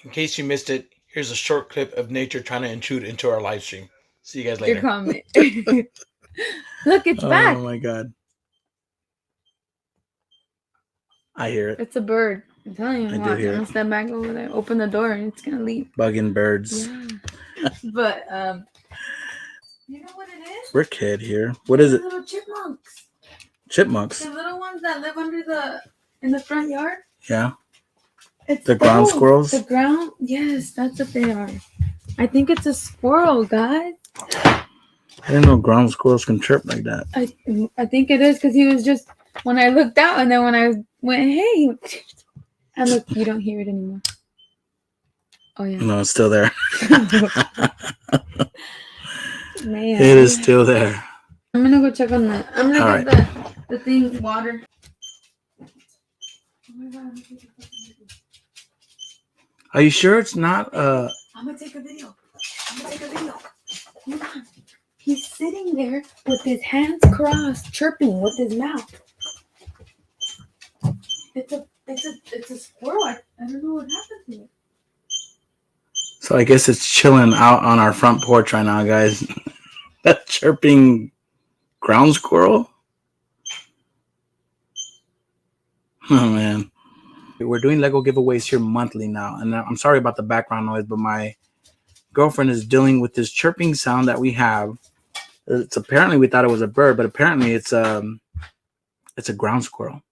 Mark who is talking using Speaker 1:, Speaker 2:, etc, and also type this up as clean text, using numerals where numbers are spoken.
Speaker 1: In case you missed it, here's a short clip of nature trying to intrude into our live stream. See you guys
Speaker 2: Your
Speaker 1: later.
Speaker 2: comment. Look, it's back.
Speaker 3: Oh my god. I hear it.
Speaker 2: It's a bird. I'm telling you.
Speaker 3: I do
Speaker 2: Watch,
Speaker 3: hear
Speaker 2: I'm
Speaker 3: it.
Speaker 2: gonna step back over there, open the door, and it's gonna leave.
Speaker 3: Bugging birds.
Speaker 2: Yeah. But you know what it is?
Speaker 3: We're kid here. What is it?
Speaker 2: Little chipmunks.
Speaker 3: Chipmunks.
Speaker 2: The little ones that live in the front yard.
Speaker 3: Yeah.
Speaker 2: It's
Speaker 3: The ground squirrels?
Speaker 2: The ground, yes, that's what they are. I think it's a squirrel, guys.
Speaker 3: I didn't know ground squirrels can chirp like that.
Speaker 2: I think it is because he was just when I looked out, and then when I went, hey, and look, you don't hear it anymore. Oh yeah.
Speaker 3: No, it's still there.
Speaker 2: Man.
Speaker 3: It is still there.
Speaker 2: I'm gonna go check on that. I'm gonna get the thing water. Oh my god.
Speaker 3: Are you sure it's not
Speaker 2: I'm gonna take a video. Hold on. He's sitting there with his hands crossed, chirping with his mouth. It's a squirrel. I don't know what happened to it.
Speaker 3: So I guess it's chilling out on our front porch right now, guys. That chirping ground squirrel? Oh, man. We're doing Lego giveaways here monthly now. And I'm sorry about the background noise, but my girlfriend is dealing with this chirping sound that we have. It's apparently we thought it was a bird, but apparently it's a ground squirrel.